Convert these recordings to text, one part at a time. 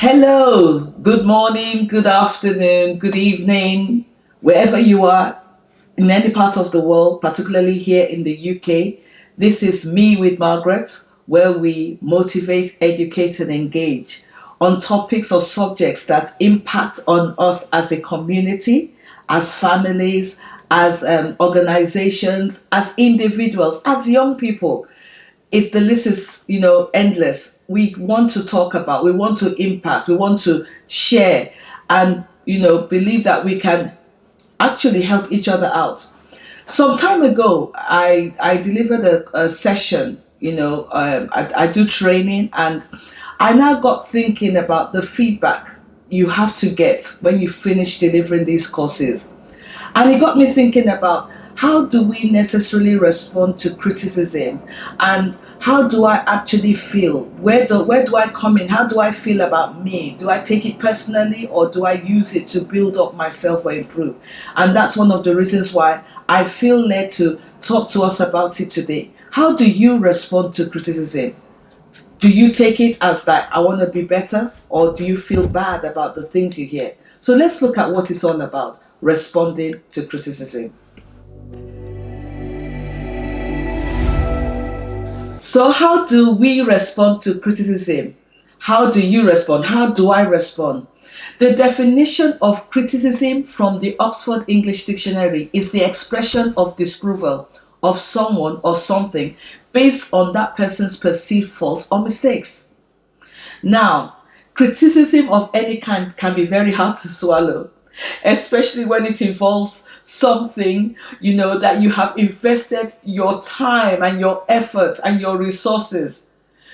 Hello, good morning, good afternoon, good evening, wherever you are in any part of the world, particularly here in the UK. This is Me with Margaret, where we motivate, educate, and engage on topics or subjects that impact on us as a community, as families, as organizations, as individuals, as young people. If the list is endless, we want to talk about, we want to impact, we want to share, and believe that we can actually help each other out. Some time ago, I delivered a session. I do training, and I now got thinking about the feedback you have to get when you finish delivering these courses. And it got me thinking about, how do we necessarily respond to criticism, and how do I actually feel? Where do I come in? How do I feel about me? Do I take it personally, or do I use it to build up myself or improve? And that's one of the reasons why I feel led to talk to us about it today. How do you respond to criticism? Do you take it as that I want to be better, or do you feel bad about the things you hear? So let's look at what it's all about, responding to criticism. So how do we respond to criticism? How do you respond? How do I respond? The definition of criticism from the Oxford English Dictionary is the expression of disapproval of someone or something based on that person's perceived faults or mistakes. Now, criticism of any kind can be very hard to swallow, especially when it involves something that you have invested your time and your effort and your resources.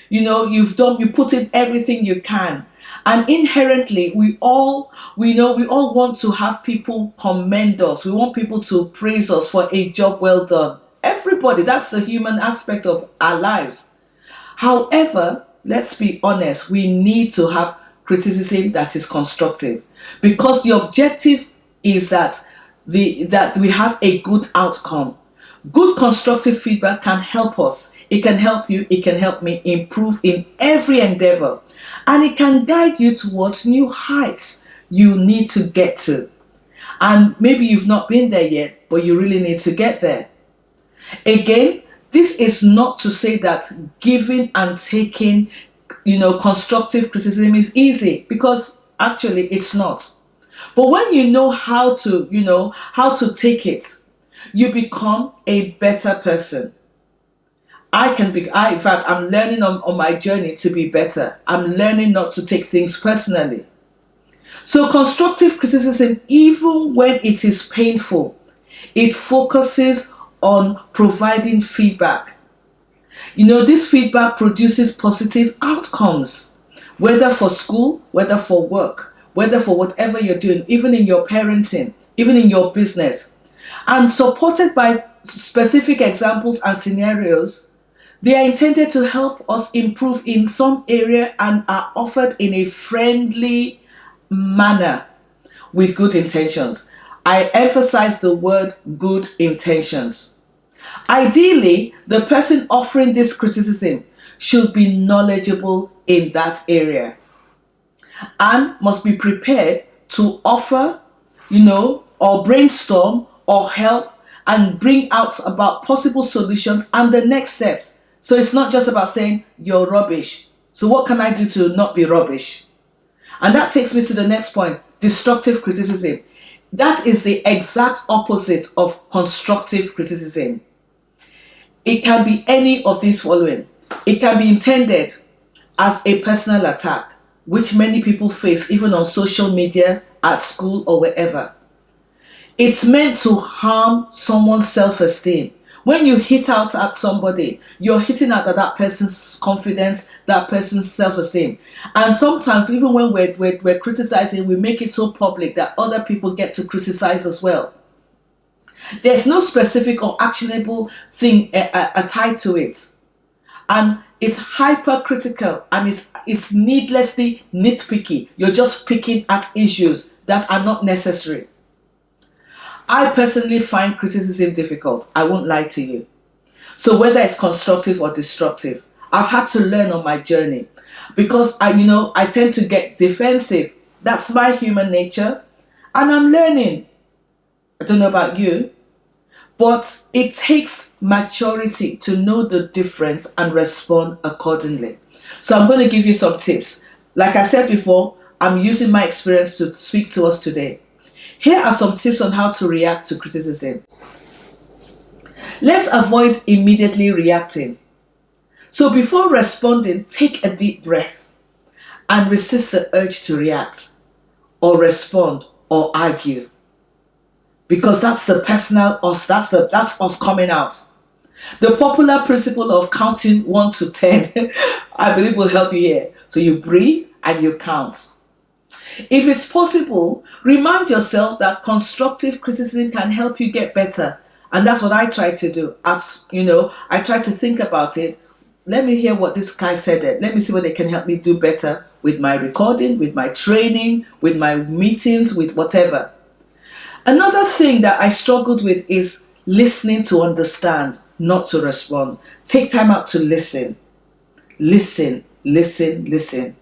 You put in everything you can, and inherently we all want to have people commend us. We want people to praise us for a job well done. Everybody, that's the human aspect of our lives. However, let's be honest, we need to have criticism that is constructive, because the objective is that we have a good outcome. Good constructive feedback can help us. It can help you, it can help me improve in every endeavor, and it can guide you towards new heights you need to get to. And maybe you've not been there yet, but you really need to get there. Again, this is not to say that giving and taking constructive criticism is easy, because actually it's not. But when you know how to take it, you become a better person. In fact, I'm learning on my journey to be better. I'm learning not to take things personally. So constructive criticism, even when it is painful, it focuses on providing feedback. This feedback produces positive outcomes, whether for school, whether for work, whether for whatever you're doing, even in your parenting, even in your business. And supported by specific examples and scenarios, they are intended to help us improve in some area and are offered in a friendly manner with good intentions. I emphasize the word good intentions. Ideally, the person offering this criticism should be knowledgeable in that area and must be prepared to offer, or brainstorm or help and bring out about possible solutions and the next steps. So it's not just about saying you're rubbish. So what can I do to not be rubbish? And that takes me to the next point, destructive criticism. That is the exact opposite of constructive criticism. It can be any of these following. It can be intended as a personal attack, which many people face even on social media, at school, or wherever. It's meant to harm someone's self-esteem. When you hit out at somebody, you're hitting out at that person's confidence, that person's self-esteem. And sometimes, even when we're criticizing, we make it so public that other people get to criticize as well. There's no specific or actionable thing tied to it. And it's hypercritical, and it's needlessly nitpicky. You're just picking at issues that are not necessary. I personally find criticism difficult. I won't lie to you. So whether it's constructive or destructive, I've had to learn on my journey. because I tend to get defensive. That's my human nature, and I'm learning. I don't know about you, but it takes maturity to know the difference and respond accordingly. So I'm going to give you some tips. Like I said before, I'm using my experience to speak to us today. Here are some tips on how to react to criticism. Let's avoid immediately reacting. So before responding, take a deep breath and resist the urge to react or respond or argue. Because that's the personal us, that's us coming out. The popular principle of counting 1 to 10, I believe will help you here. So you breathe and you count. If it's possible, remind yourself that constructive criticism can help you get better. And that's what I try to do. I try to think about it. Let me hear what this guy said. Let me see what they can help me do better with my recording, with my training, with my meetings, with whatever. Another thing that I struggled with is listening to understand, not to respond. Take time out to listen. Listen, listen, listen.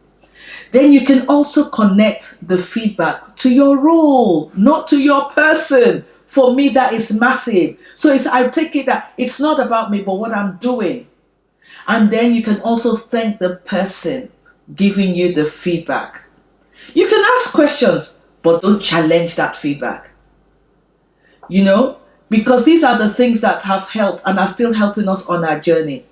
Then you can also connect the feedback to your role, not to your person. For me, that is massive. So I take it that it's not about me, but what I'm doing. And then you can also thank the person giving you the feedback. You can ask questions, but don't challenge that feedback. Because these are the things that have helped and are still helping us on our journey.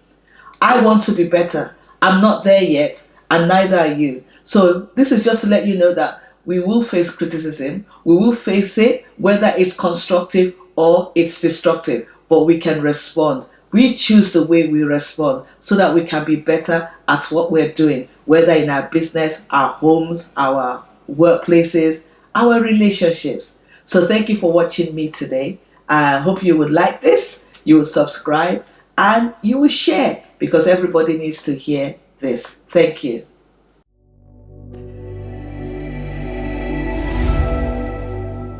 I want to be better. I'm not there yet, and neither are you. So this is just to let you know that we will face criticism. We will face it, whether it's constructive or it's destructive, but we can respond. We choose the way we respond so that we can be better at what we're doing, whether in our business, our homes, our workplaces, our relationships. So thank you for watching me today. I hope you would like this, you will subscribe, and you will share, because everybody needs to hear this. Thank you.